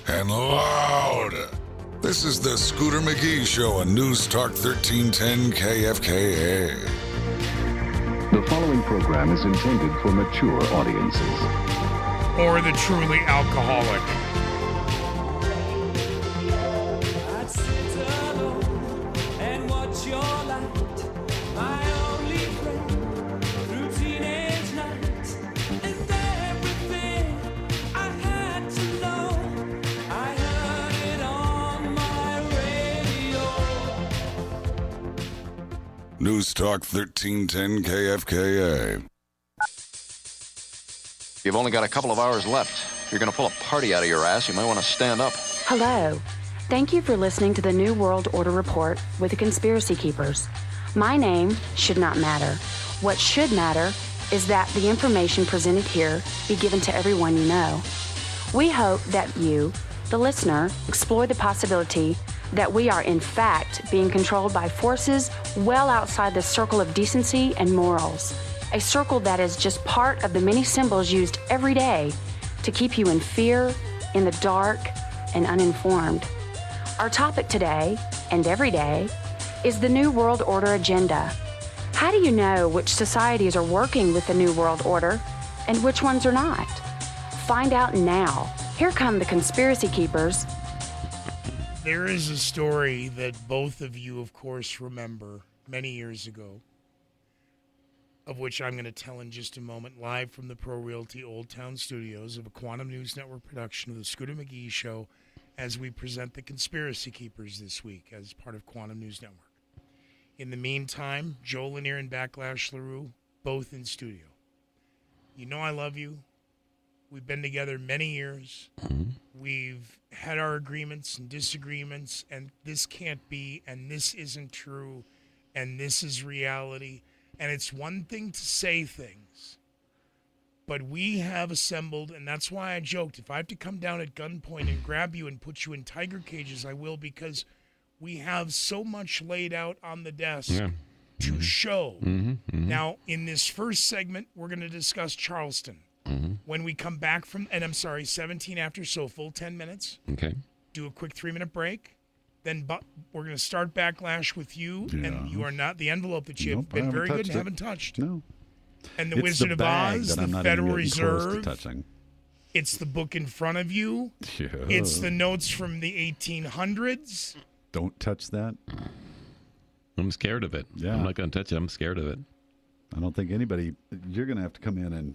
and loud. This is the Scooter McGee Show on News Talk 1310 KFKA. The following program is intended for mature audiences. Or the truly alcoholic. I'd sit alone and watch your light, my only friend through teenage nights, and everything I had to know, I heard it on my radio. News Talk 1310 KFKA. You've only got a couple of hours left. If you're going to pull a party out of your ass, you might want to stand up. Hello. Thank you for listening to the New World Order Report with the Conspiracy Keepers. My name should not matter. What should matter is that the information presented here be given to everyone you know. We hope that you, the listener, explore the possibility that we are in fact being controlled by forces well outside the circle of decency and morals. A circle that is just part of the many symbols used every day to keep you in fear, in the dark, and uninformed. Our topic today, and every day, is the New World Order agenda. How do you know which societies are working with the New World Order and which ones are not? Find out now. Here come the Conspiracy Keepers. There is a story that both of you, of course, remember many years ago, of which I'm going to tell in just a moment, live from the Pro Realty Old Town Studios of a Quantum News Network production of the Scooter McGee Show, as we present the Conspiracy Keepers this week as part of Quantum News Network. In the meantime, Joe Lanier and Backlash LaRue, both in studio. You know I love you. We've been together many years. We've had our agreements and disagreements, and this can't be, and this isn't true, and this is reality. And it's one thing to say things, but we have assembled, and that's why I joked, if I have to come down at gunpoint and grab you and put you in tiger cages, I will, because we have so much laid out on the desk to show. Now, in this first segment, we're going to discuss Charleston. When we come back from, and I'm sorry, 17 after, so full 10 minutes. Okay. Do a quick 3-minute break. Then we're going to start Backlash with you, and you are not the envelope that you have been very good and haven't touched. No. And the Wizard of Oz, the Federal Reserve. Touching. It's the book in front of you. Yeah. It's the notes from the 1800s. Don't touch that. I'm scared of it. Yeah. I'm not going to touch it. I'm scared of it. I don't think anybody, you're going to have to come in and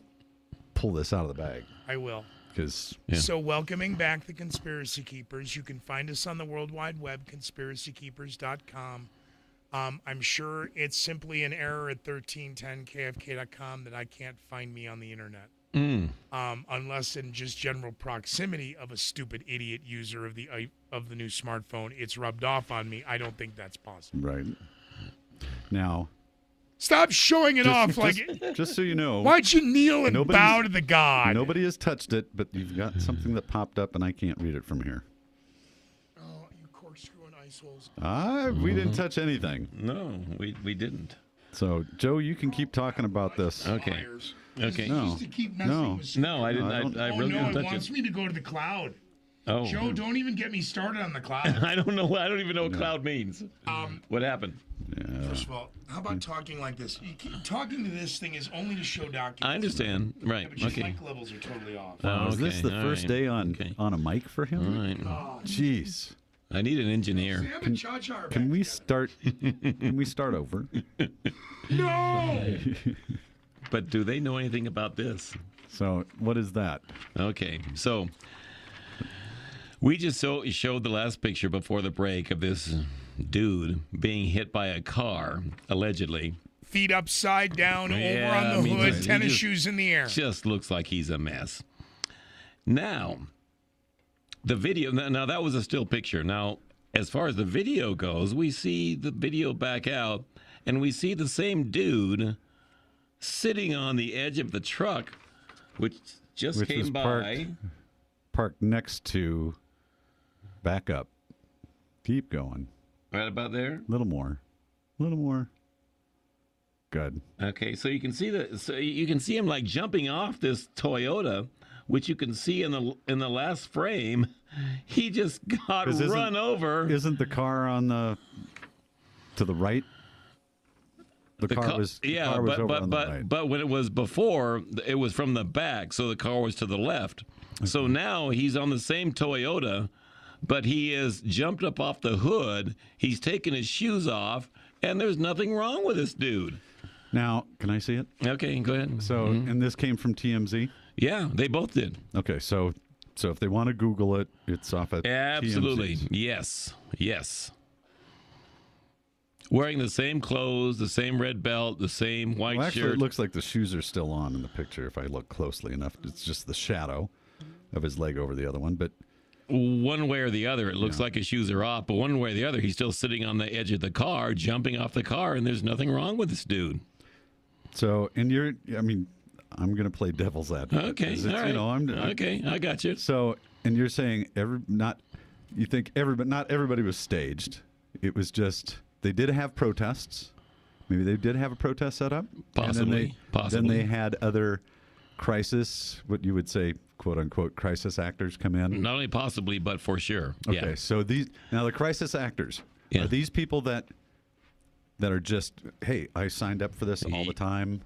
pull this out of the bag. I will. Yeah. So welcoming back the Conspiracy Keepers. You can find us on the World Wide Web, conspiracykeepers.com. I'm sure it's simply an error at 1310kfk.com that I can't find me on the internet. Unless in just general proximity of a stupid idiot user of the new smartphone, it's rubbed off on me. I don't think that's possible. Right. Now, stop showing it off just so you know. Why'd you kneel and bow to the god? Nobody has touched it, but you've got something that popped up, and I can't read it from here. Oh, you corkscrew and ice holes. We didn't touch anything. No, we didn't. So, Joe, you can keep talking about this. Okay. Okay. No. Just to keep messing with No, I didn't. I really didn't touch it. It wants me to go to the cloud. Oh. Joe, don't even get me started on the cloud. I don't know. I don't even know what cloud means. What happened? Yeah. First of all, how about talking like this? Talking to this thing is only to show documents. I understand. Right. Yeah, but your okay. mic levels are totally off. Oh, Is this the first day on a mic for him? All right. Oh, Jeez. I need an engineer. Can we start? Can we start over? No. But do they know anything about this? So what is that? Okay, so we just showed the last picture before the break of this dude being hit by a car, allegedly. Feet upside down, over on the hood, tennis shoes in the air. Just looks like he's a mess. Now, the video, now that was a still picture. Now, as far as the video goes, we see the video back out, and we see the same dude sitting on the edge of the truck, which came by. Parked next to backup. Keep going. Right about there? A little more. Good. Okay, so you can see him like jumping off this Toyota, which you can see in the last frame he just got 'Cause run over. Isn't the car to the right? The car was over on the right. But when it was before, it was from the back, so the car was to the left. So now he's on the same Toyota, but he has jumped up off the hood. He's taken his shoes off, and there's nothing wrong with this dude. Now, can I see it? Okay, go ahead. So, and this came from TMZ? Yeah, they both did. Okay, so if they want to Google it, it's off at Absolutely. TMZ. Yes. Wearing the same clothes, the same red belt, the same white Well, actually, shirt. it looks like the shoes are still on in the picture if I look closely enough. It's just the shadow of his leg over the other one. But one way or the other, it looks like his shoes are off. But one way or the other, he's still sitting on the edge of the car, jumping off the car, and there's nothing wrong with this dude. So, I'm going to play devil's advocate. Okay, all right. Okay, I got you. So, and you're saying not everybody was staged. It was just they did have protests. Maybe they did have a protest set up. Possibly. Then they had other crisis, what you would say, quote unquote, crisis actors come in. Not only possibly, but for sure. Okay, Yeah. so the crisis actors are these people that are just, hey, I signed up for this all the time.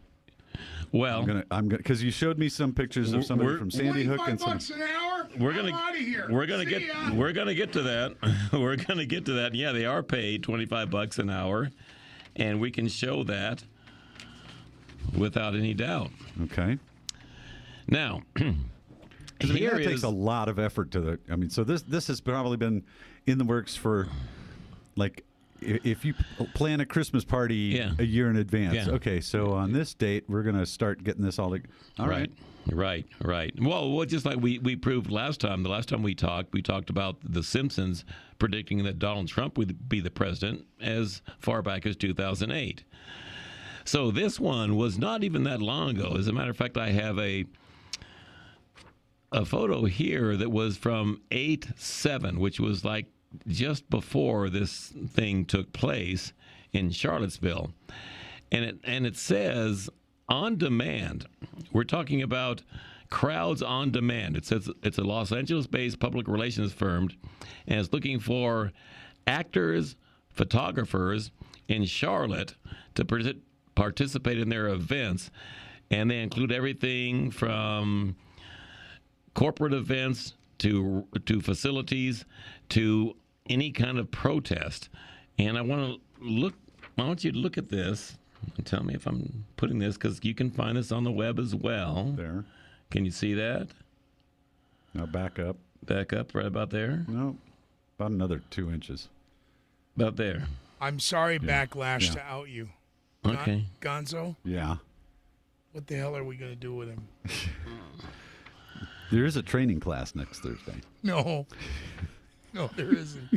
Well, I'm gonna because you showed me some pictures of somebody from Sandy Hook and some. $25 an hour. We're I'm out of here. We're gonna get to that. We're gonna get to that. Yeah, they are paid $25 an hour, and we can show that without any doubt. Okay. Now, that takes a lot of effort to so this has probably been in the works for, like, if you plan a Christmas party a year in advance. Yeah. Okay, so on this date we're going to start getting this all. All right. Right. Well, just like we proved last time. The last time we talked about The Simpsons predicting that Donald Trump would be the president as far back as 2008. So this one was not even that long ago. As a matter of fact, I have a photo here that was from 8/7, which was like just before this thing took place in Charlottesville. And it says on demand. We're talking about Crowds on Demand. It says it's a Los Angeles-based public relations firm, and it's looking for actors, photographers in Charlotte to participate in their events. And they include everything from corporate events to facilities to any kind of protest. And I want you to look at this and tell me if I'm putting this, because you can find this on the web as well. There. Can you see that? Now back up. Back up right about there? No, about another 2 inches. About there. I'm sorry, Backlash, to out you. Okay. Gonzo? Yeah. What the hell are we going to do with him? There is a training class next Thursday. No, there isn't.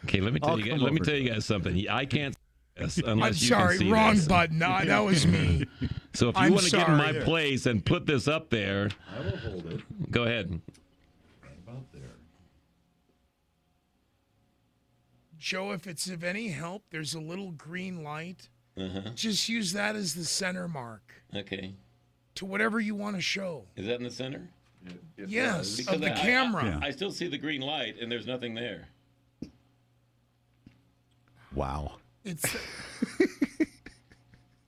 Okay, let me tell you guys something. I can't see this unless I'm you sorry, can see wrong this. button. No, that was me. So if you want to get in my place and put this up there, I will hold it. Go ahead. Right about there. Joe, if it's of any help, there's a little green light. Just use that as the center mark Okay. to whatever you want to show. Is that in the center? Yes, Because of the camera. I still see the green light, and there's nothing there. Wow. It's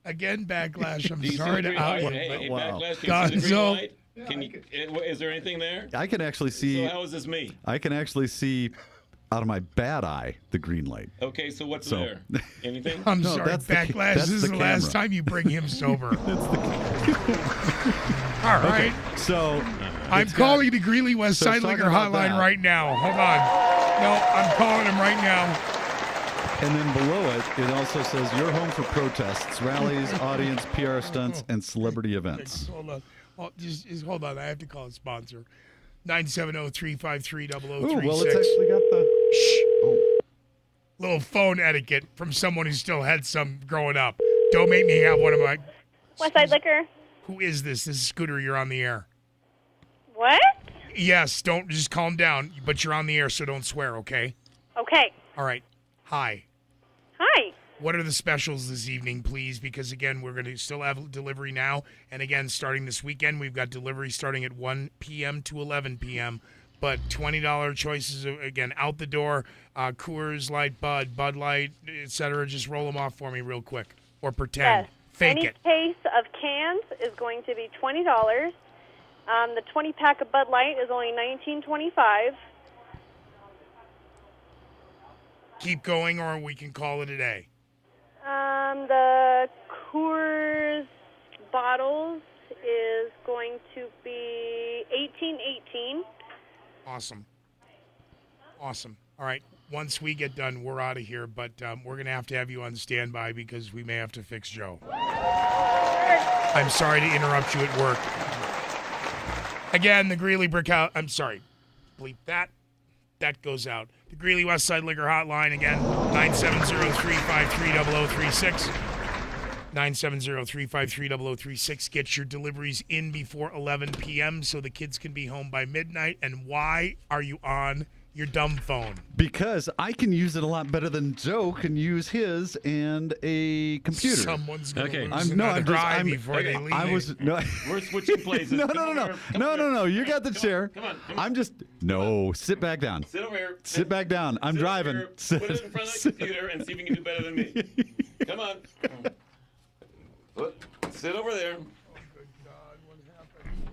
again, Backlash. I'm Do you see sorry the to green out light? you. Hey, Wow. Backlash, do you see the green Gonzo. light? Is there anything there? I can actually see. So how is this me? I can actually see out of my bad eye the green light. Okay, so what's So- there? Anything? I'm No, sorry, that's Backlash. that's This is the the last camera. time you bring him sober. All right. So I'm calling the Greeley West So Side talking Liquor about Hotline that. right now. Hold on. No, I'm calling him right now. and then below it also says your home for protests, rallies, audience, PR stunts, and celebrity events. Hold on. Just hold on. I have to call a sponsor. 970-353-0036. Oh, well, it's actually got the. Shh. Little phone etiquette from someone who still had some growing up. Don't make me have one of my... Westside Liquor. Who is this? This is Scooter. You're on the air. What? Yes, don't just calm down, but you're on the air, so don't swear, okay? Okay. All right. Hi. Hi. What are the specials this evening, please? Because, again, we're going to still have delivery now. And, again, starting this weekend, we've got delivery starting at 1 p.m. to 11 p.m. But $20 choices, again, out the door. Coors Light, Bud Light, etc. Just roll them off for me real quick. Or pretend. Yes. Fake Any it. case of cans is going to be $20. The 20-pack of Bud Light is only $19.25. Keep going, or we can call it a day. The Coors bottles is going to be $18.18. Awesome. All right. Once we get done, we're out of here, but we're going to have you on standby because we may have to fix Joe. I'm sorry to interrupt you at work. Again, the Greeley Brick House. I'm sorry. Bleep that. That goes out. The Greeley Westside Liquor Hotline, again, 970-353-0036. 970-353-0036. Get your deliveries in before 11 p.m. so the kids can be home by midnight. And why are you on your dumb phone? Because I can use it a lot better than Joe can use his and a computer. Someone's going to lose I'm before they leave. We're switching places. No. You got the chair. Come on. Sit back down. Sit over here. Sit back down. I'm driving. Put it in front of the computer and see if you can do better than me. Come on. Sit over there. Oh, good God, what happened?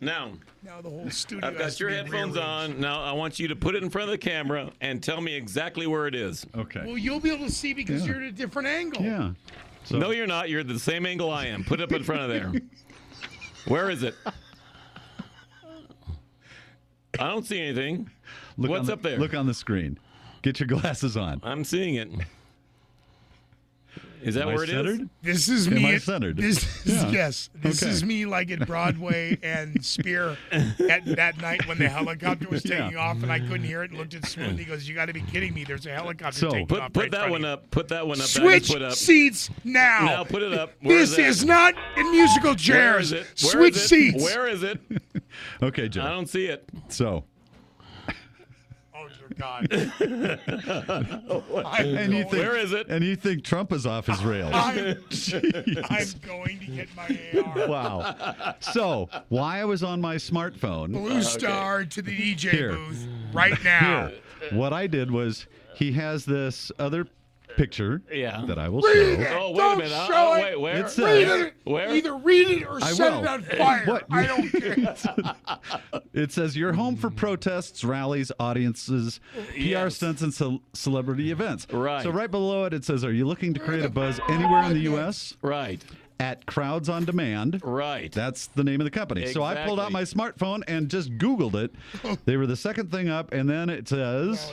Now the whole studio I've got your headphones on. Now I want you to put it in front of the camera and tell me exactly where it is. Okay. Well, you'll be able to see because you're at a different angle. Yeah. So. No, you're not. You're at the same angle I am. Put it up in front of there. Where is it? I don't see anything. What's up there? Look on the screen. Get your glasses on. I'm seeing it. Is that where it is? This is me. Am I centered? Yes. This is me like at Broadway and Spear at that night when the helicopter was taking off and I couldn't hear it and looked at Smooth. He goes, "You got to be kidding me. There's a helicopter taking off." Put that one up. Put that one up. Switch put up. seats now. Now put it up. This is not in musical chairs. Where is it? Switch seats. Where is it? Okay, Joe. I don't see it. So. Oh, dear God. Where is it? And you think Trump is off his rails. I'm going to get my AR. Wow. So, why I was on my smartphone. Blue Star to the DJ booth right now. What I did was, he has this other picture that I will Read show. it. Oh, wait Don't a minute. show Oh, it. wait, where? It says, Read it. Where? Either read it or I set will. it on fire. What? I don't care. It says, you're home for protests, rallies, audiences, PR stunts, and celebrity events. Right. So right below it, it says, are you looking to create a buzz anywhere in the U.S.? Right. At Crowds on Demand. Right. That's the name of the company. So I pulled out my smartphone and just Googled it. They were the second thing up, and then it says,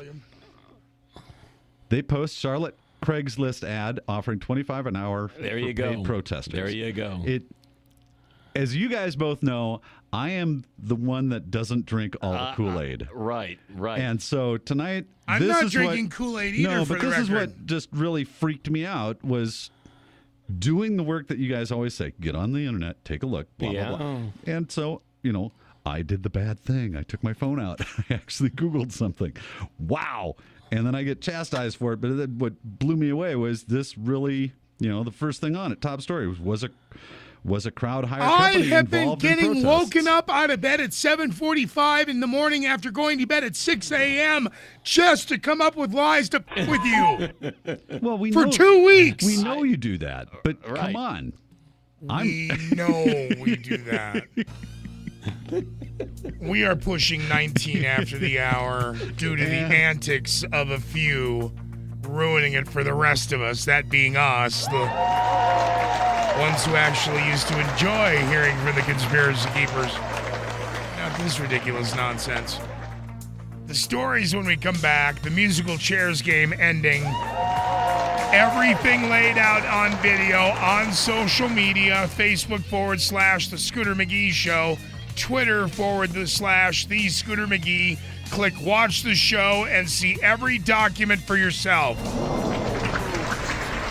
they post Charlotte Craigslist ad offering $25 an hour for paid protesters. There you go. As you guys both know, I am the one that doesn't drink all the Kool-Aid. Right. And so tonight, I'm not drinking Kool-Aid either. No, for but the this is record. what just really freaked me out was doing the work that you guys always say. Get on the internet, take a look, blah, blah, blah. And so, I did the bad thing. I took my phone out. I actually Googled something. Wow. And then I get chastised for it. But what blew me away was this really, the first thing on it, top story, was a crowd hire company I have been involved in getting protests. woken up out of bed at 7:45 in the morning after going to bed at 6 a.m. just to come up with lies to with you. Well, we for know, 2 weeks. We know you do that, but come on. We know we do that. We are pushing 19 after the hour due to the antics of a few ruining it for the rest of us, that being us, the ones who actually used to enjoy hearing from the conspiracy keepers. Not this ridiculous nonsense. The stories when we come back, the musical chairs game ending, everything laid out on video, on social media, Facebook / The Scooter McGee Show, Twitter / The Scooter McGee. Click watch the show and see every document for yourself.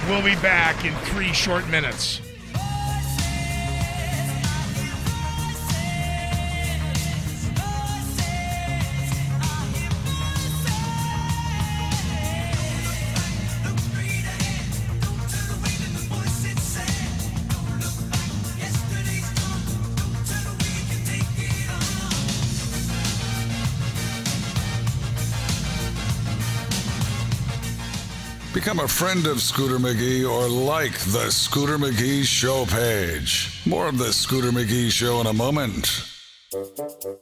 We'll be back in 3 short minutes. Become a friend of Scooter McGee or like the Scooter McGee Show page. More of the Scooter McGee Show in a moment.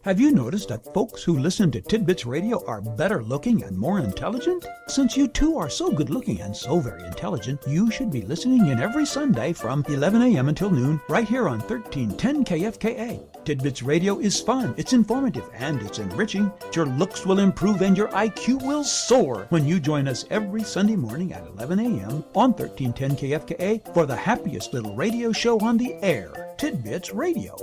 Have you noticed that folks who listen to Tidbits Radio are better looking and more intelligent? Since you too are so good looking and so very intelligent, you should be listening in every Sunday from 11 a.m. until noon right here on 1310 KFKA. Tidbits Radio is fun, it's informative, and it's enriching. Your looks will improve and your IQ will soar when you join us every Sunday morning at 11 a.m. on 1310 KFKA for the happiest little radio show on the air, Tidbits Radio.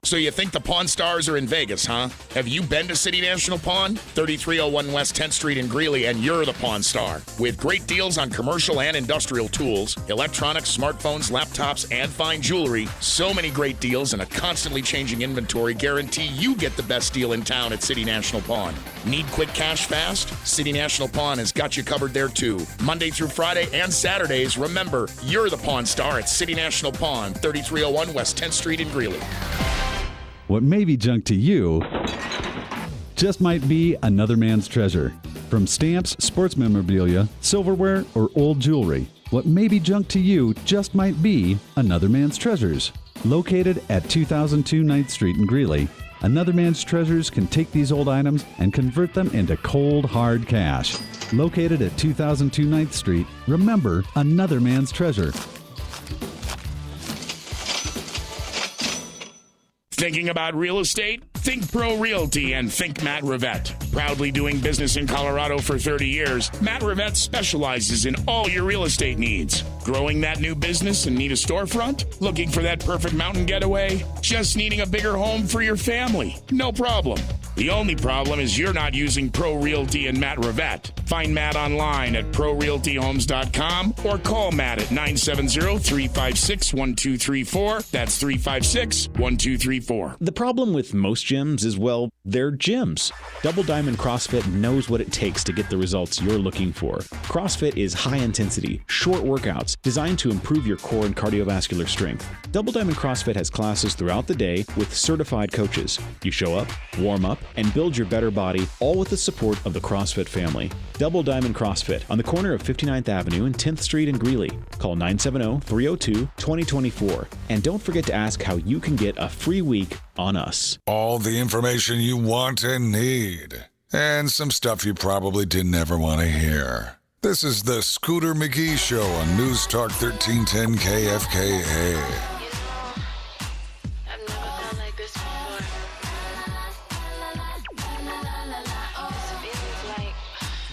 So you think the Pawn Stars are in Vegas, huh? Have you been to City National Pawn? 3301 West 10th Street in Greeley, and you're the Pawn Star. With great deals on commercial and industrial tools, electronics, smartphones, laptops, and fine jewelry, so many great deals and a constantly changing inventory guarantee you get the best deal in town at City National Pawn. Need quick cash fast? City National Pawn has got you covered there too. Monday through Friday and Saturdays, remember, you're the Pawn Star at City National Pawn, 3301 West 10th Street in Greeley. What may be junk to you just might be another man's treasure. From stamps, sports memorabilia, silverware, or old jewelry, what may be junk to you just might be another man's treasures. Located at 2002 9th Street in Greeley, Another Man's Treasures can take these old items and convert them into cold, hard cash. Located at 2002 9th Street, remember Another Man's Treasure. Thinking about real estate? Think Pro Realty and think Matt Rivette. Proudly doing business in Colorado for 30 years, Matt Rivette specializes in all your real estate needs. Growing that new business and need a storefront? Looking for that perfect mountain getaway? Just needing a bigger home for your family? No problem. The only problem is you're not using Pro Realty and Matt Rivette. Find Matt online at prorealtyhomes.com or call Matt at 970-356-1234. That's 356-1234. The problem with most gyms is, well, they're gyms. Double Diamond CrossFit knows what it takes to get the results you're looking for. CrossFit is high intensity, short workouts designed to improve your core and cardiovascular strength. Double Diamond CrossFit has classes throughout the day with certified coaches. You show up, warm up, and build your better body, all with the support of the CrossFit family. Double Diamond CrossFit on the corner of 59th Avenue and 10th Street in Greeley. Call 970-302-2024. And don't forget to ask how you can get a free week on us. All the information you want and need. And some stuff you probably didn't ever want to hear. This is the Scooter McGee Show on News Talk 1310 KFKA.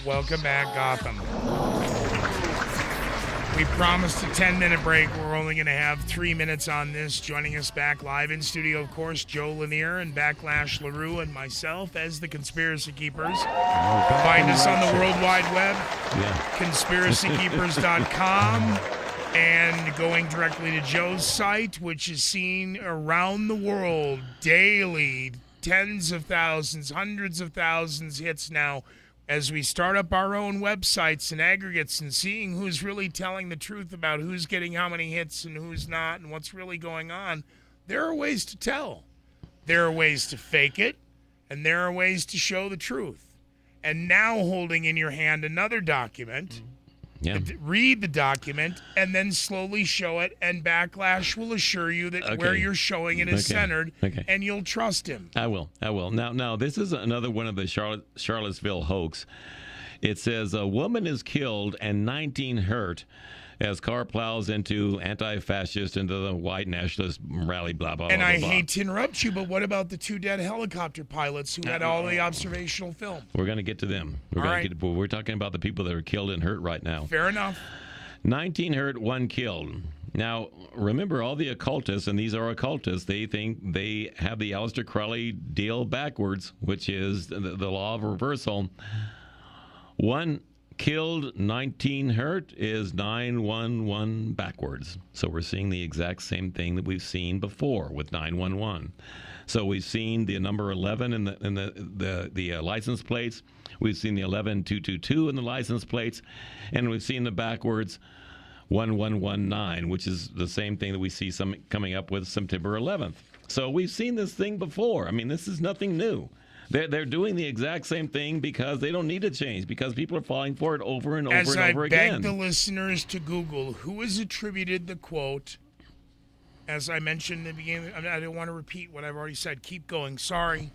Welcome back, Gotham. We promised a 10-minute break. We're only going to have 3 minutes on this. Joining us back live in studio, of course, Joe Lanier and Backlash LaRue and myself as the Conspiracy Keepers. Find us on the World Wide Web, conspiracykeepers.com, and going directly to Joe's site, which is seen around the world daily. Tens of thousands, hundreds of thousands hits now. As we start up our own websites and aggregates and seeing who's really telling the truth about who's getting how many hits and who's not and what's really going on, there are ways to tell. There are ways to fake it, and there are ways to show the truth. And now holding in your hand another document, read the document, and then slowly show it, and Backlash will assure you that where you're showing it is centered, and you'll trust him. I will. Now, this is another one of the Charlottesville hoax. It says a woman is killed and 19 hurt as car plows into anti-fascist, into the white nationalist rally, blah, blah, blah. And I blah. hate to interrupt you, but what about the 2 dead helicopter pilots who had all the observational film? We're going to get to them. We're talking about the people that are killed and hurt right now. Fair enough. 19 hurt, 1 killed. Now, remember, all the occultists, and these are occultists, they think they have the Aleister Crowley deal backwards, which is the law of reversal. 1 killed, 19 hurt is 911 backwards. So we're seeing the exact same thing that we've seen before with 911. So we've seen the number 11 in the license plates. We've seen the 11222 in the license plates, and we've seen the backwards 1119, which is the same thing that we see coming up with September 11th. So we've seen this thing before. I mean, this is nothing new. They're doing the exact same thing because they don't need to change, because people are falling for it over and over and over again. As I beg the listeners to Google, who has attributed the quote, as I mentioned in the beginning, I don't want to repeat what I've already said. Keep going. Sorry.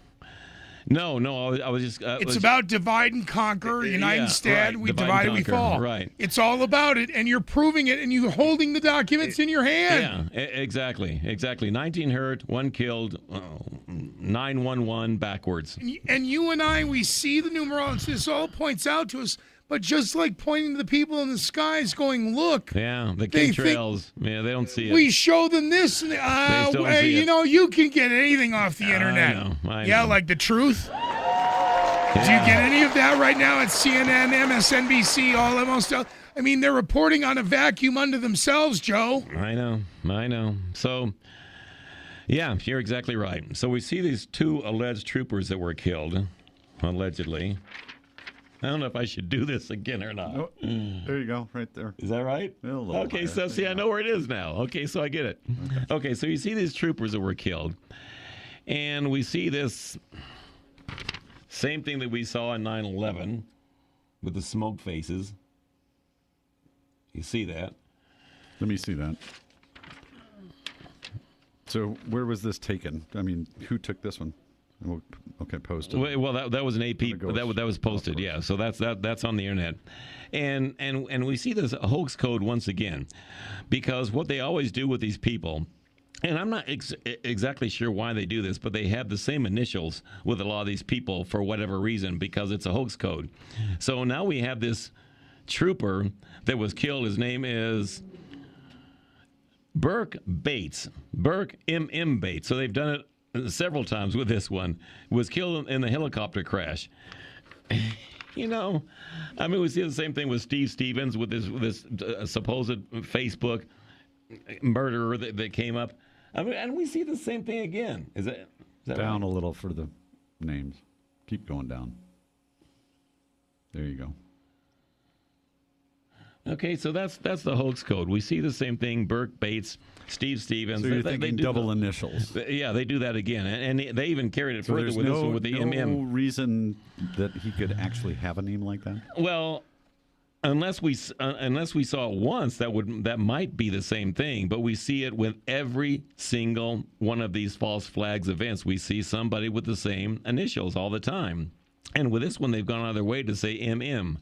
No, I was just... it's about divide and conquer. Unite instead. Right. We divide and we fall. Right. It's all about it, and you're proving it, and you're holding the documents in your hand. Yeah, exactly. 19 hurt, 1 killed, 911 backwards. And you and I, we see the numerology. This all points out to us, but just like pointing to the people in the skies going, look. Yeah, the chemtrails. Yeah, they don't see it. We show them this, and you can get anything off the internet. I know. Like the truth. Yeah. Do you get any of that right now at CNN, MSNBC, all almost? I mean, they're reporting on a vacuum unto themselves, Joe. I know. So, yeah, you're exactly right. So we see these 2 alleged troopers that were killed, allegedly. I don't know if I should do this again or not. Oh, there you go, right there. Is that right? Okay, higher. So see, I know where it is now. Okay, so I get it. Okay, so you see these troopers that were killed, and we see this same thing that we saw in 9/11 with the smoke faces. You see that? Let me see that. So where was this taken? I mean, who took this one? Okay, posted. Well, that was an AP. That was posted. Yeah, so that's on the internet, and we see this hoax code once again, because what they always do with these people, and I'm not exactly sure why they do this, but they have the same initials with a lot of these people for whatever reason, because it's a hoax code. So now we have this trooper that was killed. His name is Burke Bates. Burke M.M. Bates. So they've done it several times with this one. Was killed in the helicopter crash. We see the same thing with Steve Stevens with this supposed Facebook murderer that came up. And we see the same thing again. Is that down right? A little for the names? Keep going down. There you go. Okay, so that's the hoax code. We see the same thing. Burke Bates, Steve Stevens. So you're thinking double initials. Yeah, they do that again, and they even carried it further with this one with the MM. No reason that he could actually have a name like that. Well, unless we saw it once, that might be the same thing. But we see it with every single one of these false flags events. We see somebody with the same initials all the time, and with this one, they've gone out of their way to say MM.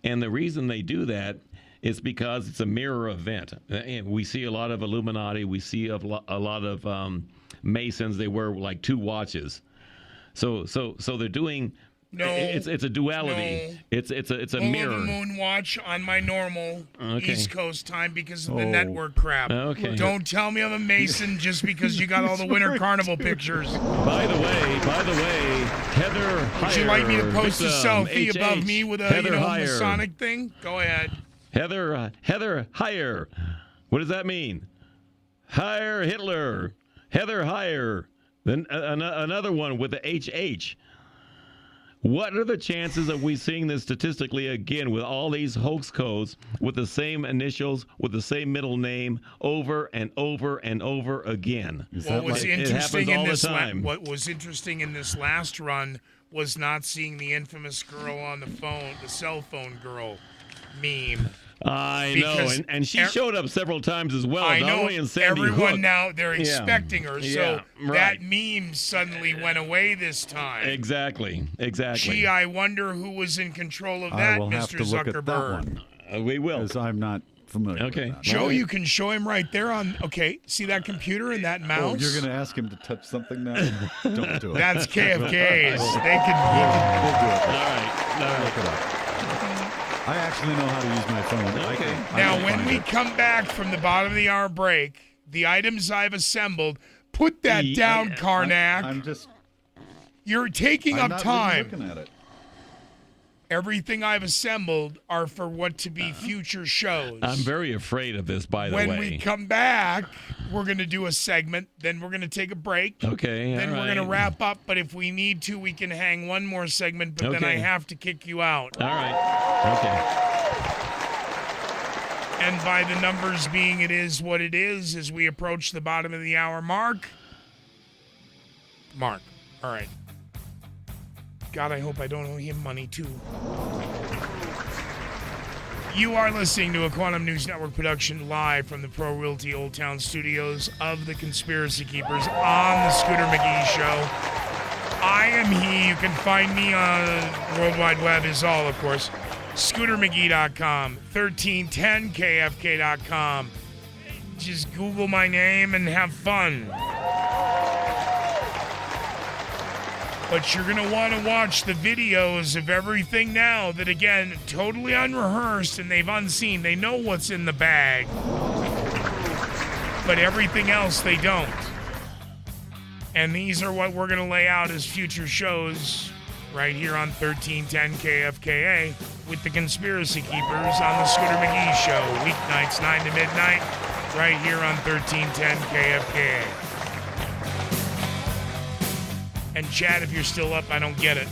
And the reason they do that is because it's a mirror event. We see a lot of Illuminati. We see a lot of Masons. They wear like 2 watches. So they're doing. No, it's a duality. No. It's a Full mirror. Of the moon watch on my normal East Coast time because of the network crap. Okay. Don't tell me I'm a Mason just because you got all the Winter Carnival pictures. By the way, Heather Heyer. Would you like me to post a selfie above me with a Heather Masonic thing? Go ahead. Heather Heyer. What does that mean? Heyer Hitler. Heather Heyer. Then another one with the HH. What are the chances of we seeing this statistically again with all these hoax codes with the same initials, with the same middle name over and over and over again? What was interesting in this time. What was interesting in this last run was not seeing the infamous girl on the phone, the cell phone girl meme. I know, and she showed up several times as well. I not know. Only in Sandy Everyone Hook. now, they're expecting her. So right. that meme suddenly went away this time. Exactly. Gee, I wonder who was in control of that, I will Mr. have to look Zuckerberg. at that one. We will. Because I'm not familiar with that. Joe, you can show him right there on, see that computer and that mouse? Oh, you're going to ask him to touch something now? Don't do it. That's KFK's. We'll do it. All right. Look it up. I actually know how to use my phone. Okay. Now, when we come back from the bottom of the hour break, the items I've assembled, put that down, Karnak. I'm just... You're taking up time. I'm looking at it. Everything I've assembled are for what to be future shows. I'm very afraid of this, by the way. When we come back, we're going to do a segment. Then we're going to take a break. Okay. Then we're going to wrap up. But if we need to, we can hang one more segment. But then I have to kick you out. All right. Okay. And by the numbers being it is what it is, as we approach the bottom of the hour mark. All right. God, I hope I don't owe him money, too. You are listening to a Quantum News Network production live from the Pro Realty Old Town studios of the Conspiracy Keepers on the Scooter McGee Show. I am he. You can find me on the World Wide Web is all, of course. ScooterMcGee.com, 1310KFK.com. Just Google my name and have fun. But you're going to want to watch the videos of everything now that, again, totally unrehearsed and they've unseen. They know what's in the bag. But everything else they don't. And these are what we're going to lay out as future shows right here on 1310 KFKA with the Conspiracy Keepers on the Scooter McGee Show. Weeknights 9 to midnight right here on 1310 KFKA. And Chad, if you're still up, I don't get it.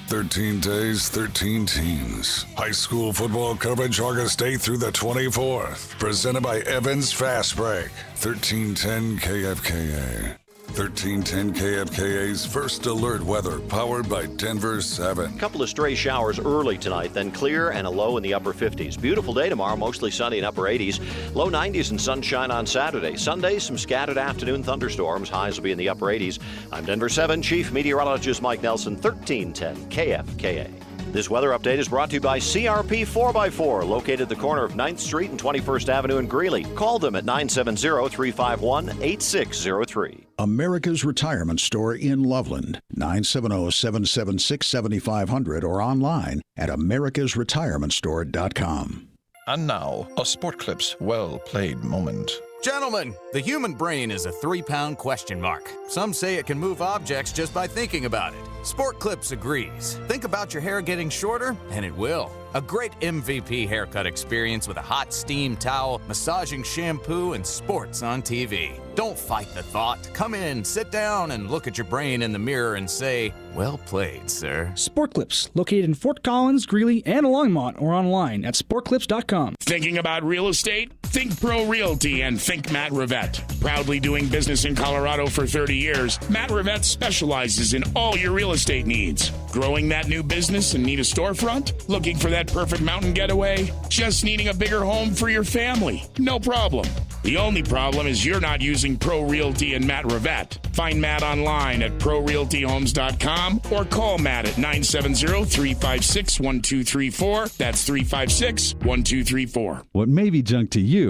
"13 Days, 13 Teams. High school football coverage August 8th through the 24th. Presented by Evans Fast Break. 1310 KFKA. 1310 KFKA's First Alert Weather, powered by Denver 7. A couple of stray showers early tonight, then clear and a low in the upper 50s. Beautiful day tomorrow, mostly sunny and upper 80s. Low 90s and sunshine on Saturday. Sunday, some scattered afternoon thunderstorms. Highs will be in the upper 80s. I'm Denver 7 Chief Meteorologist Mike Nelson, 1310 KFKA. This weather update is brought to you by CRP 4x4, located at the corner of 9th Street and 21st Avenue in Greeley. Call them at 970-351-8603. America's Retirement Store in Loveland, 970-776-7500 or online at americasretirementstore.com. And now, a Sport Clips well-played moment. Gentlemen, the human brain is a 3-pound question mark. Some say it can move objects just by thinking about it. Sport Clips agrees. Think about your hair getting shorter, and it will. A great MVP haircut experience with a hot steam towel, massaging shampoo, and sports on TV. Don't fight the thought. Come in, sit down, and look at your brain in the mirror and say, well played, sir. Sport Clips, located in Fort Collins, Greeley, and Longmont, or online at sportclips.com. Thinking about real estate? Think Pro Realty and think Matt Rivette. Proudly doing business in Colorado for 30 years, Matt Rivette specializes in all your real estate needs. Growing that new business and need a storefront? Looking for that perfect mountain getaway? Just needing a bigger home for your family? No problem. The only problem is you're not using Pro Realty and Matt Rivette. Find Matt online at prorealtyhomes.com or call Matt at 970-356-1234. That's 356-1234. What may be junk to you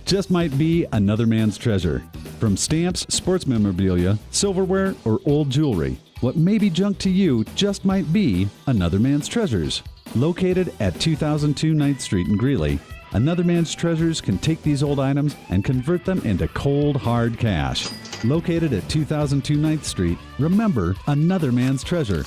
just might be another man's treasure. From stamps, sports memorabilia, silverware, or old jewelry, what may be junk to you just might be another man's treasures. Located at 2002 9th Street in Greeley, Another Man's Treasures can take these old items and convert them into cold, hard cash. Located at 2002 9th Street, remember Another Man's Treasure.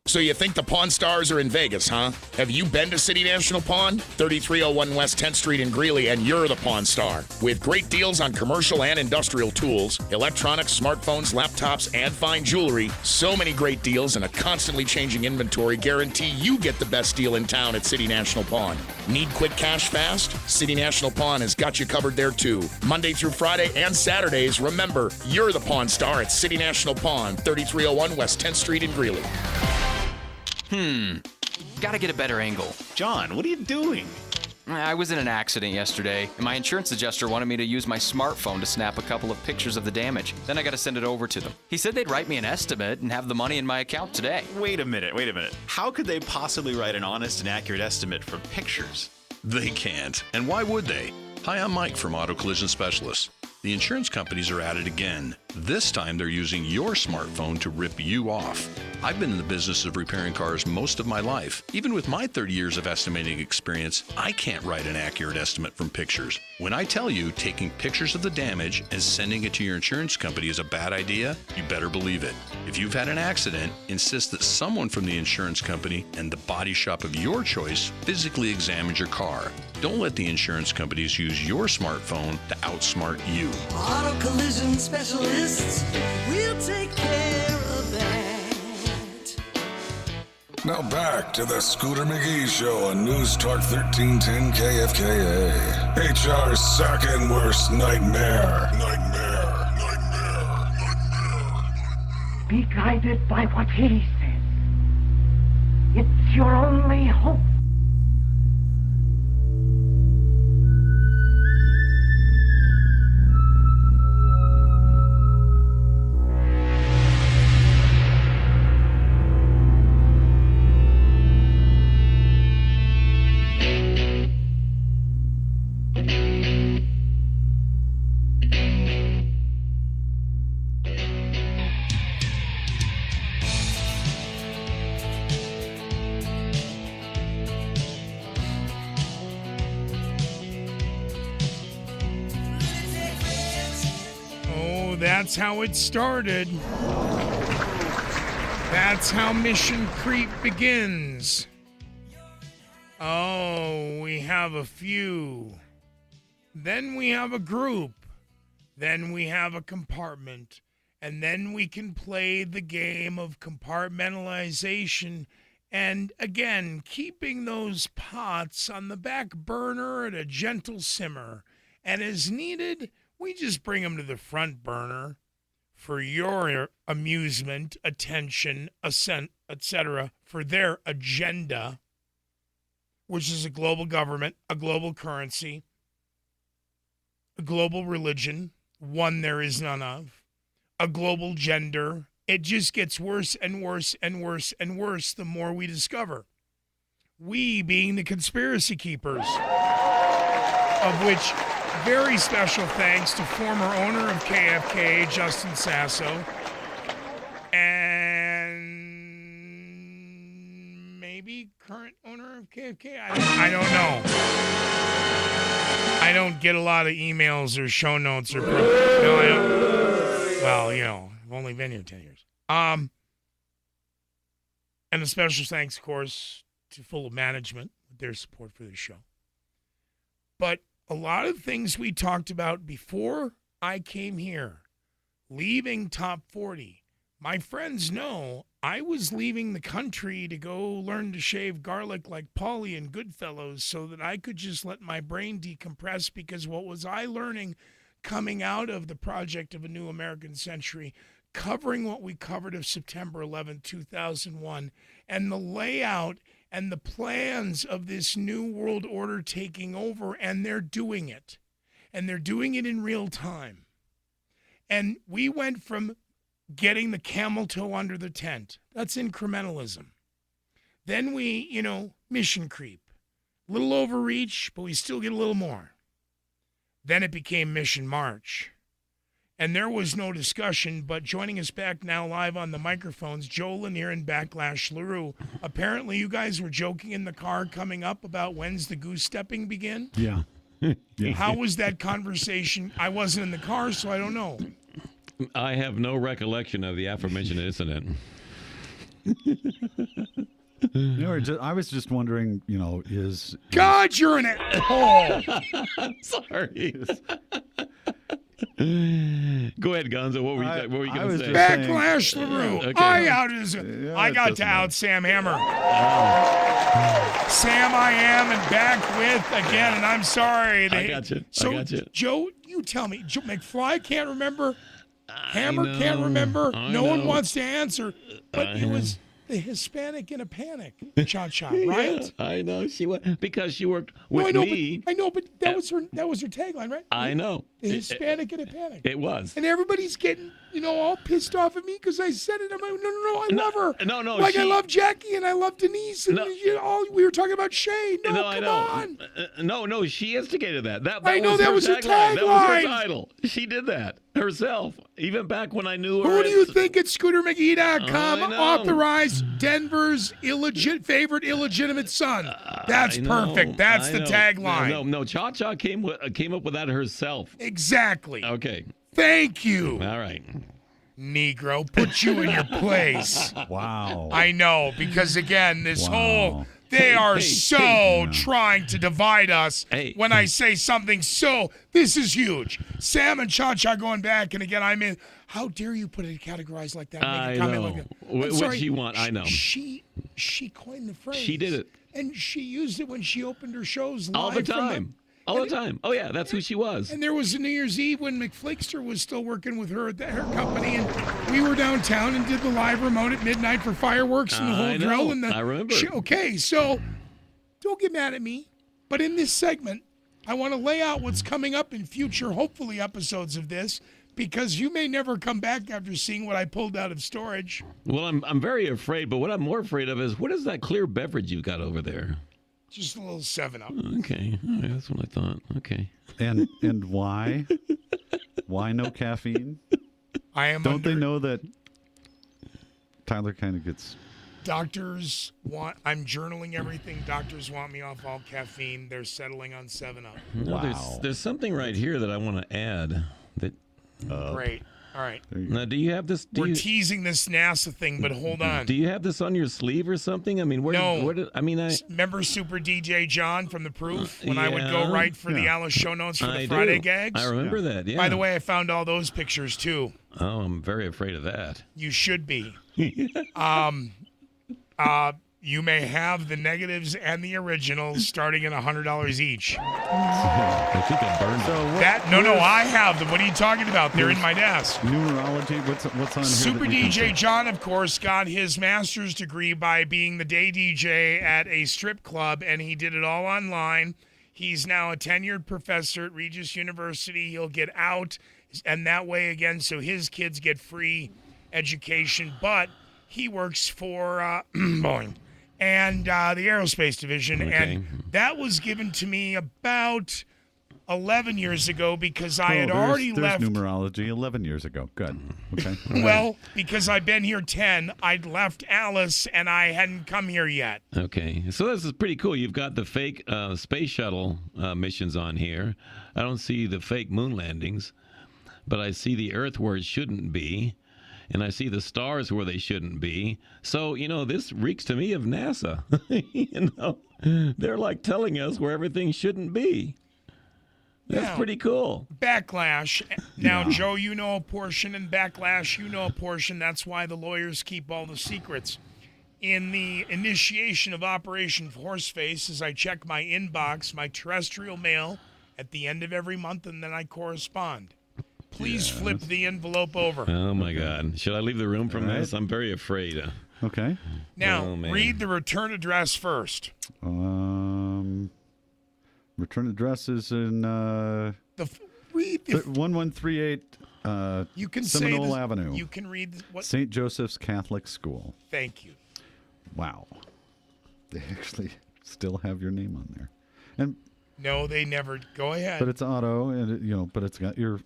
So you think the Pawn Stars are in Vegas, huh? Have you been to City National Pawn? 3301 West 10th Street in Greeley, and you're the Pawn Star. With great deals on commercial and industrial tools, electronics, smartphones, laptops, and fine jewelry. So many great deals and a constantly changing inventory guarantee you get the best deal in town at City National Pawn. Need quick cash fast? City National Pawn has got you covered there too. Monday through Friday and Saturdays, remember, you're the Pawn Star at City National Pawn, 3301 West 10th Street in Greeley. Gotta get a better angle. John, what are you doing? I was in an accident yesterday, and my insurance adjuster wanted me to use my smartphone to snap a couple of pictures of the damage. Then I gotta send it over to them. He said they'd write me an estimate and have the money in my account today. Wait a minute. How could they possibly write an honest and accurate estimate for pictures? They can't. And why would they? Hi, I'm Mike from Auto Collision Specialists. The insurance companies are at it again. This time they're using your smartphone to rip you off. I've been in the business of repairing cars most of my life. Even with my 30 years of estimating experience, I can't write an accurate estimate from pictures. When I tell you taking pictures of the damage and sending it to your insurance company is a bad idea, you better believe it. If you've had an accident, insist that someone from the insurance company and the body shop of your choice physically examine your car. Don't let the insurance companies use your smartphone to outsmart you. Auto Collision Specialists, we'll take care of that. Now back to the Scooter McGee Show on News Talk 1310 KFKA. HR's second worst nightmare. Be guided by what he says. It's your only hope. That's how it started. That's how mission creep begins. Oh, we have a few. Then we have a group. Then we have a compartment. And then we can play the game of compartmentalization. And again, keeping those pots on the back burner at a gentle simmer. And as needed, we just bring them to the front burner for your amusement, attention, etc., for their agenda, which is a global government, a global currency, a global religion, one there is none of, a global gender. It just gets worse and worse and worse and worse the more we discover. We being the conspiracy keepers, of which very special thanks to former owner of KFK, Justin Sasso, and maybe current owner of KFK? I don't know. I don't get a lot of emails or show notes or... No, I don't. Well, I've only been here 10 years. And a special thanks, of course, to Full of Management with their support for this show. But a lot of things we talked about before I came here, leaving Top 40. My friends know I was leaving the country to go learn to shave garlic like Paulie and Goodfellas so that I could just let my brain decompress, because what was I learning coming out of the project of A New American Century, covering what we covered of September 11, 2001, and the layout and the plans of this new world order taking over, and they're doing it. And they're doing it in real time. And we went from getting the camel toe under the tent. That's incrementalism. Then we, mission creep. A little overreach, but we still get a little more. Then it became mission march. And there was no discussion, but joining us back now live on the microphones, Joe Lanier and Backlash LaRue. Apparently you guys were joking in the car coming up about when's the goose stepping begin? Yeah. Yeah. How was that conversation? I wasn't in the car, so I don't know. I have no recollection of the aforementioned incident. I was just wondering, is... God, you're an asshole! I'm sorry. Go ahead, Gonzo. What were you going to say? Backlash LaRue. Okay. I got to out Sam Hammer. Sam, I am, and back with again, and I'm sorry. I got you. So, Joe, you tell me. Joe McFly can't remember. Hammer can't remember. No one wants to answer. But it was the Hispanic in a panic, Cha-Cha, right? Yeah, I know she was, because she worked with me. I know, but that was her tagline, right? I know. The Hispanic in a panic. It was. And everybody's getting, all pissed off at me because I said it. I'm like, no, I love her. No. Like I love Jackie and I love Denise and we were talking about Shay. No, come on. No, she instigated that. That was her tagline. That was her title. She did that herself, even back when I knew her. Who do you think at ScooterMcGee.com authorized Denver's favorite illegitimate son? That's perfect. That's the tagline. No. Cha-Cha came up with that herself. Exactly. Okay. Thank you. All right. Negro, put you in your place. Wow. I know, because again, this whole... They are trying to divide us when I say something this is huge. Sam and Cha-Cha going back, and again, I mean, how dare you put it categorized like that? I know. What you want, I know. She coined the phrase. She did it. And she used it when she opened her shows live All the time. All the time. Oh, yeah, that's who she was. And there was a New Year's Eve when McFlixter was still working with her at her company, and we were downtown and did the live remote at midnight for fireworks and the whole drill. And I remember. Okay, so don't get mad at me, but in this segment, I want to lay out what's coming up in future, hopefully, episodes of this, because you may never come back after seeing what I pulled out of storage. Well, I'm very afraid, but what I'm more afraid of is, what is that clear beverage you've got over there? Just a little 7-Up. Okay, all right, that's what I thought. Okay. And why? Why no caffeine? Don't they know that Tyler kind of gets... Doctors want... I'm journaling everything. Doctors want me off all caffeine. They're settling on 7-Up. No, there's something right here that I want to add. That. Great. All right. Now, do you have this? We're teasing this NASA thing, but hold on. Do you have this on your sleeve or something? I mean, remember Super DJ John from The Proof when I would go write for the Alice show notes for the Friday gags? I remember that, yeah. By the way, I found all those pictures too. Oh, I'm very afraid of that. You should be. You may have the negatives and the originals starting at $100 each. I think I burned I have them. What are you talking about? They're in my desk. Numerology, what's on here? Super DJ John, of course, got his master's degree by being the day DJ at a strip club, and he did it all online. He's now a tenured professor at Regis University. He'll get out, and that way again, so his kids get free education. But he works for Boeing and the aerospace division, and that was given to me about 11 years ago because I had already left. There's numerology 11 years ago. Good. Okay. Well, because I've been here 10, I'd left Alice and I hadn't come here yet. Okay, so this is pretty cool. You've got the fake space shuttle missions on here. I don't see the fake moon landings, but I see the Earth where it shouldn't be. And I see the stars where they shouldn't be. So, this reeks to me of NASA. They're like telling us where everything shouldn't be. That's pretty cool. Backlash. Now, Joe, you know a portion, and Backlash, you know a portion. That's why the lawyers keep all the secrets. In the initiation of Operation Horseface, as I check my inbox, my terrestrial mail, at the end of every month, and then I correspond. Please flip the envelope over. Oh, my God. Should I leave the room from this? I'm very afraid. Okay. Now, read the return address first. Return address is in 1138 Seminole Avenue. You can read what? St. Joseph's Catholic School. Thank you. Wow. They actually still have your name on there. And no, they never. Go ahead. But it's auto, and but it's got your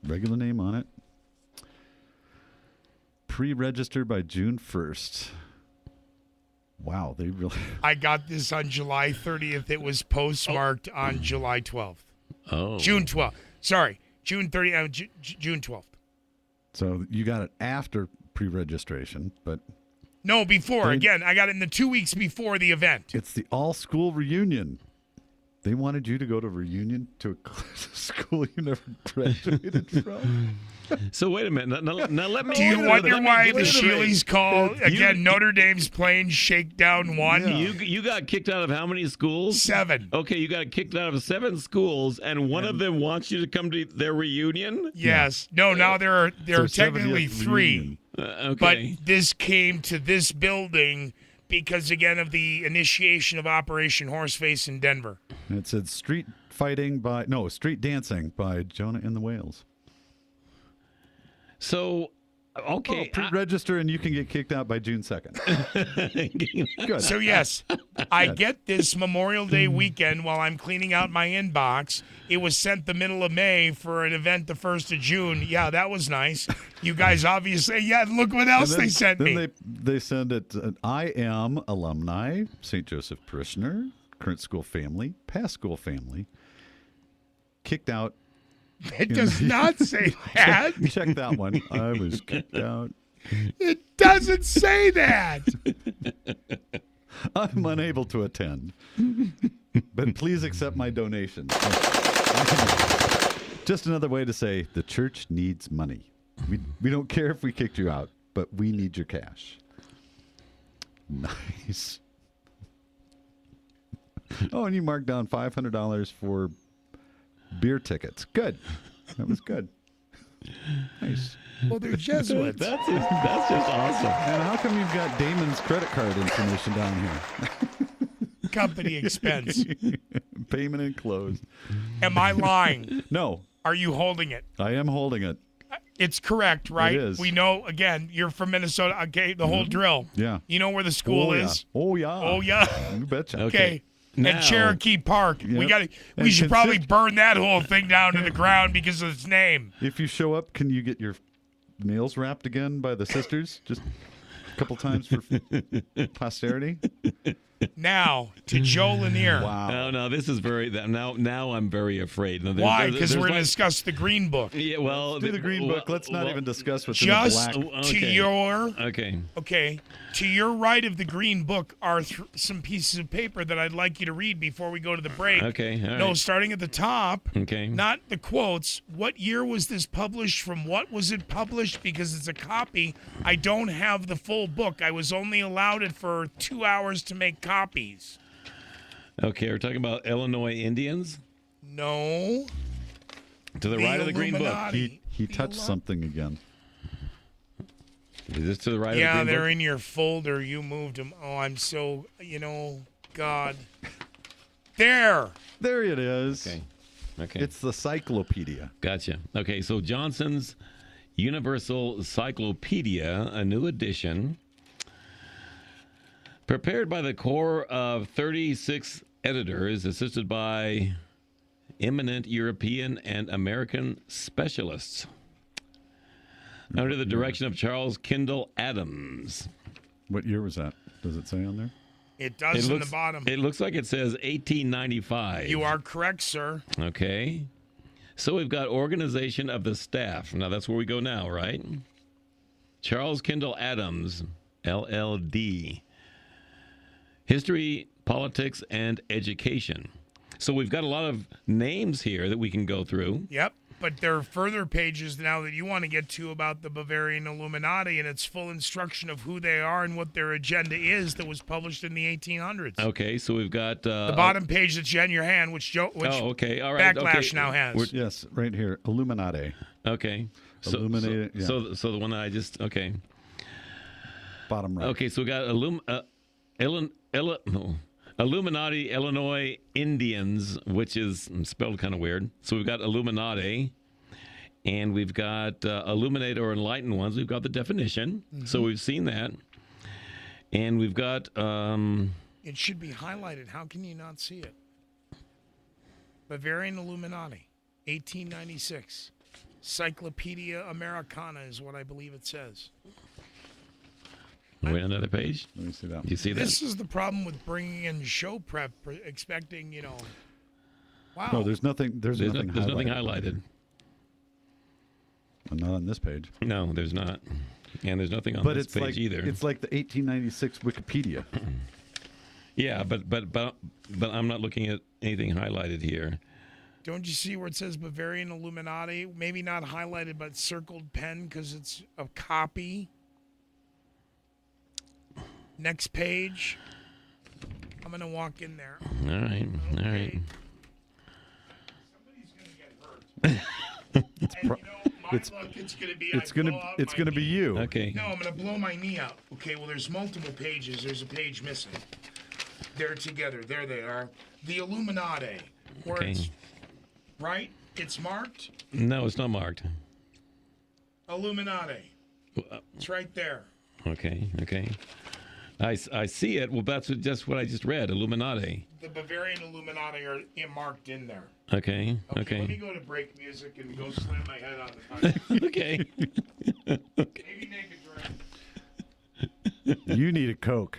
regular name on it. Pre-registered by June 1st. Wow, they really... I got this on July 30th. It was postmarked on July 12th. Oh. June 12th. Sorry, June 30th, June 12th. So you got it after pre-registration, but... No, before. Again, I got it in the 2 weeks before the event. It's the all-school reunion. They wanted you to go to reunion to a school you never graduated from. So wait a minute. Now let me. Do you wonder why the Sheelys call again? Notre Dame's playing Shakedown 1. Yeah. You got kicked out of how many schools? 7. Okay, you got kicked out of 7 schools, and one of them wants you to come to their reunion. Yes. No. Now there are technically 3. Okay. But this came to this building because, again, of the initiation of Operation Horseface in Denver. And it said street dancing by Jonah and the Whales. So, okay. Pre-register and you can get kicked out by June 2nd. Good. So, yes, I get this Memorial Day weekend while I'm cleaning out my inbox. It was sent the middle of May for an event the 1st of June. Yeah, that was nice. You guys obviously, look what else they sent me. Then they send it, I am alumni, St. Joseph parishioner, current school family, past school family, kicked out. It does not say that. Check that one. I was kicked out. It doesn't say that. I'm unable to attend. But please accept my donation. Just another way to say the church needs money. We don't care if we kicked you out, but we need your cash. Nice. Oh, and you marked down $500 for beer tickets. Good. That was good. Nice. Well, they're Jesuits. That's just awesome. And how come you've got Damon's credit card information down here? Company expense. Payment enclosed. Am I lying? No. Are you holding it? I am holding it. It's correct, right? It is. We know, again, you're from Minnesota. Okay, the whole drill. Yeah. You know where the school is? Oh, yeah. Oh, yeah. You betcha. Okay. Now- At Cherokee Park. Yep. We should probably burn that whole thing down to the ground because of its name. If you show up, can you get your nails wrapped again by the sisters? Just a couple times for posterity? Now, to Joe Lanier. Wow. No, this is very. Now I'm very afraid. No, Why? Because we're going to discuss the Green Book. Yeah, well, Let's do the Green Book. Let's not even discuss what's in Just the black. to your Okay. To your right of the Green Book are some pieces of paper that I'd like you to read before we go to the break. Okay, all No, right. starting at the top. Okay. Not the quotes. What year was this published? From what was it published? Because it's a copy. I don't have the full book. I was only allowed it for 2 hours to make copies. Okay, we're talking about Illinois Indians. No. To the right of the Green Book. Illuminati. He touched something again. Is this to the right of the Yeah, Green they're Book? in your folder. You moved them. Oh, I'm so, God. There. There it is. Okay. It's the Cyclopedia. Gotcha. Okay, so Johnson's Universal Cyclopedia, a new edition, prepared by the Corps of 36 editors, assisted by eminent European and American specialists, under the direction of Charles Kendall Adams. What year was that? Does it say on there? It does in the bottom. It looks like it says 1895. You are correct, sir. Okay. So we've got organization of the staff. Now that's where we go now, right? Charles Kendall Adams, LLD. History, politics, and education. So we've got a lot of names here that we can go through. Yep. But there are further pages now that you want to get to about the Bavarian Illuminati and its full instruction of who they are and what their agenda is that was published in the 1800s. Okay, so we've got... the bottom page that's in your hand, which okay, all right. Backlash now has. Yes, right here. Illuminati. Okay. Illuminated. Yeah. So the one that I just... Okay. Bottom right. Okay, so we got Illuminati Illinois Indians, which is spelled kind of weird. So we've got Illuminati, and we've got Illuminate or Enlightened Ones. We've got the definition, so we've seen that. And we've got... It should be highlighted. How can you not see it? Bavarian Illuminati, 1896. Cyclopedia Americana is what I believe it says. Wait, another page? Let me see that. You see that? This is the problem with bringing in show prep, expecting, wow. No, there's nothing. There's nothing. There's nothing highlighted. Not on this page. No, there's not, and there's nothing on But this it's page like either. it's like the 1896 Wikipedia. Yeah, but I'm not looking at anything highlighted here. Don't you see where it says Bavarian Illuminati? Maybe not highlighted, but circled pen because it's a copy. Next page. I'm going to walk in there. All right. Okay. All right. Somebody's going to get hurt. It's it's going to be you. Okay. No, I'm going to blow my knee out. Okay, well, there's multiple pages. There's a page missing. They're together. There they are. The Illuminati. Where Okay. it's, right? It's marked. No, it's not marked. Illuminati. It's right there. Okay. Okay. I see it. Well, that's just what I just read. Illuminati. The Bavarian Illuminati are marked in there. Okay. Let me Okay. go to break music and go slam my head on the couch. Okay. Maybe make a drink. You need a Coke.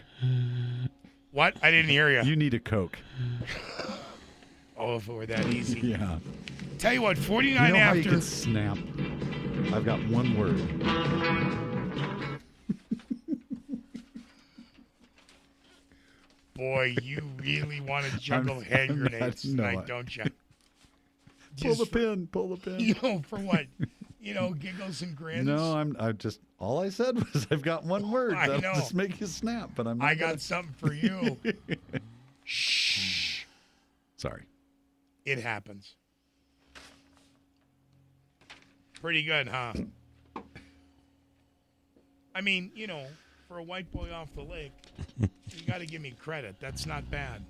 What? I didn't hear you. You need a Coke. Oh, if it were that easy. Yeah. Tell you what, 49 You know after. how you can snap? I've got one word. Boy, you really want to juggle hand grenades tonight, don't you? Pull the pin. Pull the pin. You know, for what? giggles and grins. No, I just all I said was I've got one word I that'll know. just make you snap, but I'm not I got something for you. Shh. Sorry. It happens. Pretty good, huh? I mean, for a white boy off the lake, you got to give me credit. That's not bad.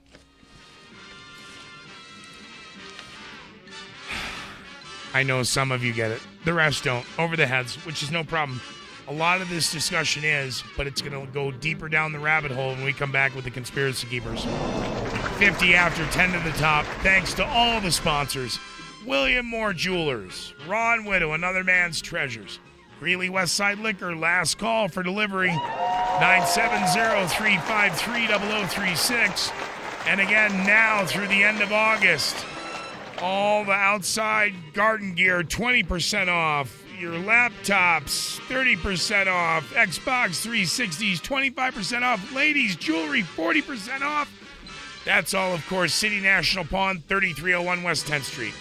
I know some of you get it. The rest don't. Over the heads, which is no problem. A lot of this discussion is, but it's going to go deeper down the rabbit hole when we come back with the Conspiracy Keepers. 50 after 10 to the top. Thanks to all the sponsors. William Moore Jewelers. Ron Widow, Another Man's Treasures. Greeley Westside Liquor, last call for delivery. 970-353-0036. And again, now through the end of August. All the outside garden gear, 20% off. Your laptops, 30% off. Xbox 360s, 25% off. Ladies' jewelry, 40% off. That's all, of course, City National Pawn, 3301 West 10th Street.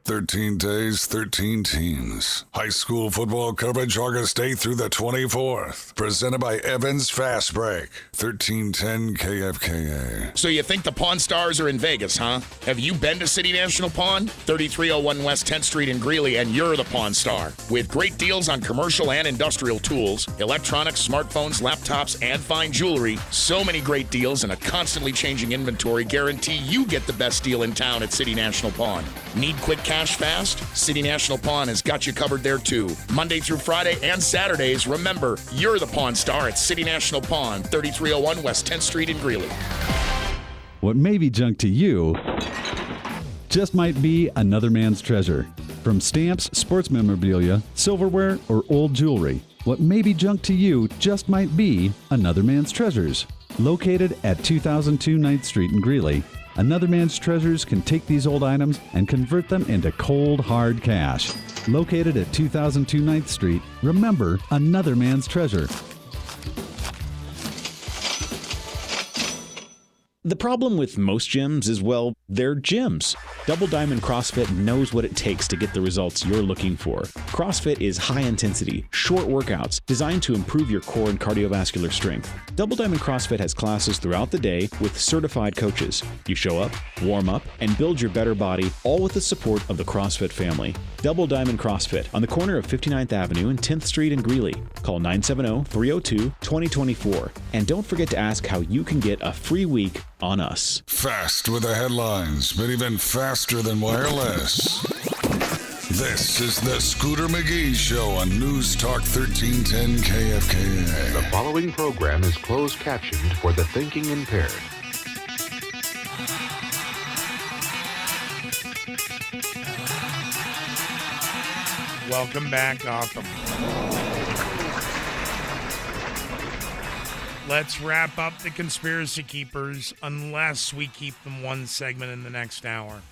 13 days, 13 teams. High school football coverage August 8th through the 24th. Presented by Evans Fast Break. 1310 KFKA. So you think the Pawn Stars are in Vegas, huh? Have you been to City National Pawn? 3301 West 10th Street in Greeley, and you're the Pawn Star. With great deals on commercial and industrial tools, electronics, smartphones, laptops, and fine jewelry. So many great deals and a constantly changing inventory guarantee you get the best deal in town at City National Pawn. Need quick cash fast? City National Pawn has got you covered there too. Monday through Friday and Saturdays, remember, you're the Pawn Star at City National Pawn, 3301 West 10th Street in Greeley. What may be junk to you just might be another man's treasure. From stamps, sports memorabilia, silverware, or old jewelry, what may be junk to you just might be another man's treasures. Located at 2002 9th Street in Greeley, Another Man's Treasures can take these old items and convert them into cold, hard cash. Located at 2002 9th Street, remember Another Man's Treasure. The problem with most gyms is, well, they're gyms. Double Diamond CrossFit knows what it takes to get the results you're looking for. CrossFit is high-intensity, short workouts designed to improve your core and cardiovascular strength. Double Diamond CrossFit has classes throughout the day with certified coaches. You show up, warm up, and build your better body, all with the support of the CrossFit family. Double Diamond CrossFit on the corner of 59th Avenue and 10th Street in Greeley. Call 970-302-2024. And don't forget to ask how you can get a free week on us. Fast with the headlines, but even faster than wireless. This is the Scooter McGee Show on News Talk 1310 KFKA. The following program is closed captioned for the thinking impaired. Welcome back, Gotham. Let's wrap up the Conspiracy Keepers unless we keep them one segment in the next hour.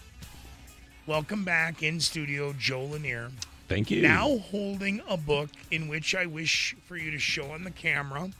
Welcome back in studio, Joe Lanier. Thank you. Now holding a book in which I wish for you to show on the camera.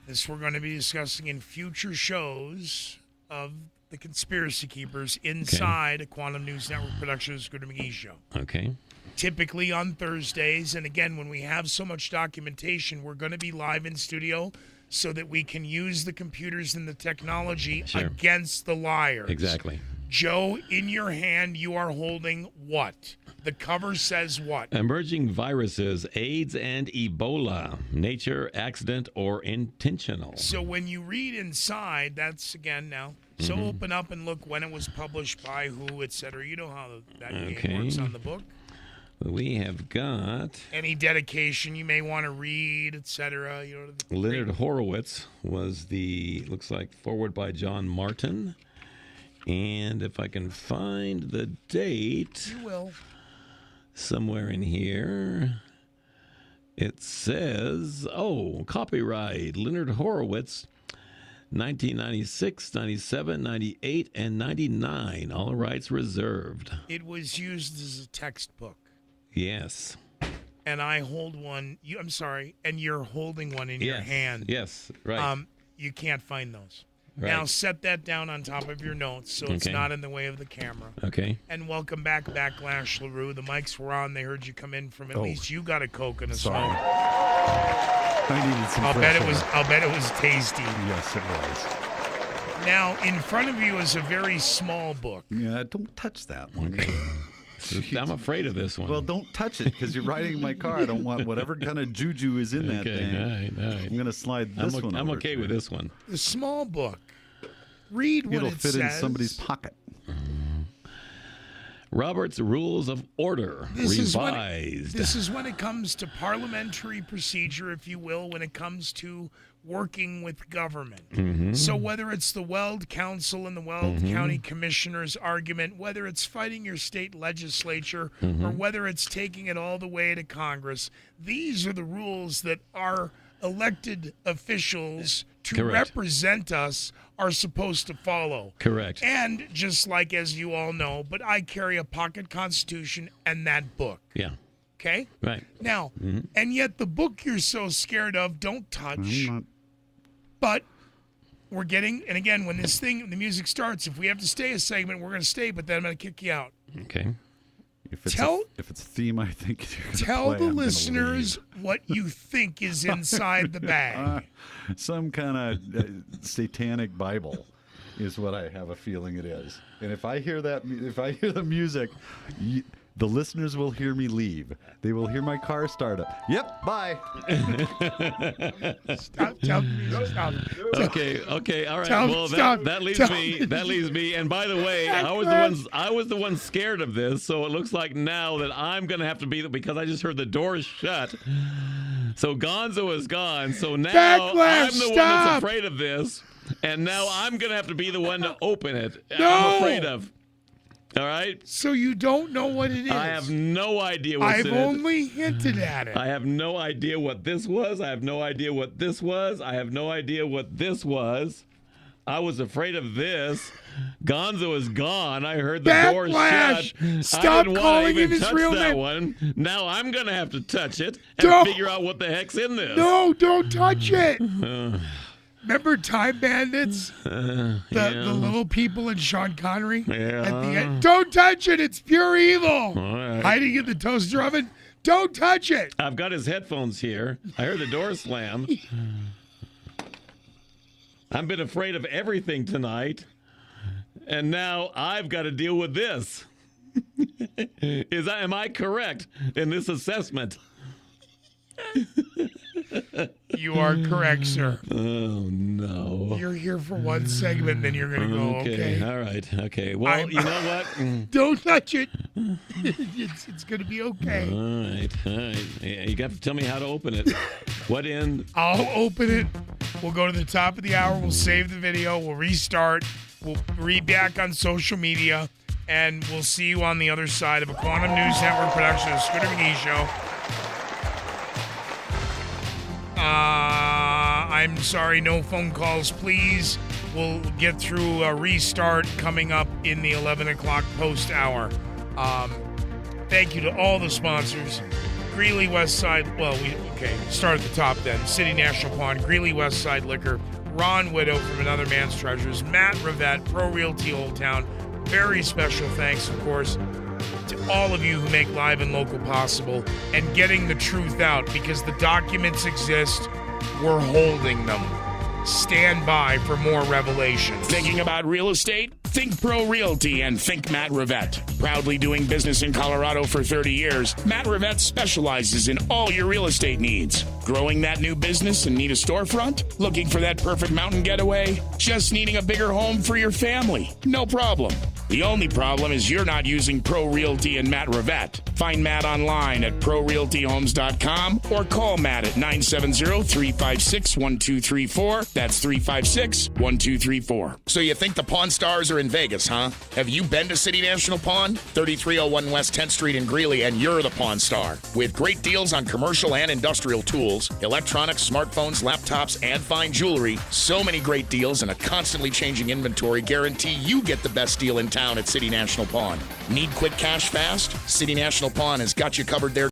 This we're going to be discussing in future shows of the Conspiracy Keepers inside a Quantum News Network production of the Scooter McGee Show. Okay. Typically on Thursdays. And again, when we have so much documentation, we're going to be live in studio so that we can use the computers and the technology against the liars. Exactly. Joe, in your hand, you are holding what? The cover says what? Emerging viruses, AIDS and Ebola, nature, accident, or intentional. So when you read inside, that's again now. So open up and look when it was published by who, etc. You know how that game works on the book. We have got any dedication you may want to read, etc. You know, Leonard Horowitz was looks like forward by John Martin. And if I can find the date, you will. Somewhere in here, it says, copyright, Leonard Horowitz, 1996, 97, 98, and 99, all rights reserved. It was used as a textbook. Yes. And I hold one, and you're holding one in your hand. Yes, right. You can't find those. Now set that down on top of your notes so it's not in the way of the camera. Okay. And welcome back, Backlash LaRue. The mics were on. They heard you come in from at least you got a Coke and a smoke. I needed some I'll fresh bet it was tasty. Yes, it was. Now, in front of you is a very small book. Yeah, don't touch that one. I'm afraid of this one. Well, don't touch it because you're riding in my car. I don't want whatever kind of juju is in that thing. All right. I'm going to slide this one over. I'm okay with this one. The small book. Read what It'll it fit says. in somebody's pocket. Robert's Rules of Order revised. This is when it comes to parliamentary procedure, if you will, when it comes to working with government. Mm-hmm. So whether it's the Weld Council and the Weld County Commissioners argument, whether it's fighting your state legislature, or whether it's taking it all the way to Congress, these are the rules that our elected officials to represent us are supposed to follow. Correct. And just like, as you all know, but I carry a pocket constitution and that book. Yeah. Okay? Right. Now, and yet the book you're so scared of, don't touch. But we're getting, and again, when the music starts, if we have to stay a segment, we're going to stay, but then I'm going to kick you out. Okay. If it's a theme, I think you're gonna tell play, the I'm gonna listeners what you think is inside the bag. Some kind of satanic Bible is what I have a feeling it is. And if I hear the music, the listeners will hear me leave. They will hear my car start up. Yep, bye. Stop. Okay, all right. That leaves me. And by the way, I was the one scared of this, so it looks like now that I'm gonna have to be because I just heard the doors shut. So Gonzo is gone. So now I'm the one that's afraid of this, and now I'm gonna have to be the one to open it. No. I'm afraid of. All right. So you don't know what it is. I have no idea what's in it. I've only hinted at it. I have no idea what this was. I have no idea what this was. I have no idea what this was. I was afraid of this. Gonzo is gone. I heard the door shut. Stop I didn't calling want to it even his touch real that name. one. Now I'm going to have to touch it and figure out what the heck's in this. No, don't touch it. Remember Time Bandits? The little people in Sean Connery? Yeah. At the end. Don't touch it. It's pure evil. All right. Hiding in the toaster oven. Don't touch it. I've got his headphones here. I heard the door slam. I've been afraid of everything tonight. And now I've got to deal with this. Am I correct in this assessment? You are correct, sir. Oh, no. You're here for one segment, then you're going to go, okay. All right. Okay. Well, you know what? Don't touch it. It's going to be okay. All right. Yeah, you got to tell me how to open it. What end? I'll open it. We'll go to the top of the hour. We'll save the video. We'll restart. We'll read back on social media. And we'll see you on the other side of a Quantum News Network production of the Scooter McGee Show. I'm sorry, no phone calls, please. We'll get through a restart coming up in the 11 o'clock post hour. Thank you to all the sponsors. Greeley Westside, start at the top then. City National Pond, Greeley Westside Liquor, Ron Widow from Another Man's Treasures, Matt Rivette, Pro Realty Old Town. Very special thanks, of course, to all of you who make Live and Local possible and getting the truth out, because the documents exist. We're holding them. Stand by for more revelations. Thinking about real estate? Think Pro Realty and think Matt Rivette. Proudly doing business in Colorado for 30 years, Matt Rivette specializes in all your real estate needs. Growing that new business and need a storefront? Looking for that perfect mountain getaway? Just needing a bigger home for your family? No problem. The only problem is you're not using Pro Realty and Matt Rivette. Find Matt online at ProRealtyHomes.com or call Matt at 970-356-1234. That's 356-1234. So you think the Pawn Stars are in Vegas, huh? Have you been to City National Pawn? 3301 West 10th Street in Greeley, and you're the Pawn Star. With great deals on commercial and industrial tools, electronics, smartphones, laptops, and fine jewelry, so many great deals and a constantly changing inventory guarantee you get the best deal in town at City National Pawn. Need quick cash fast? City National Pawn has got you covered there.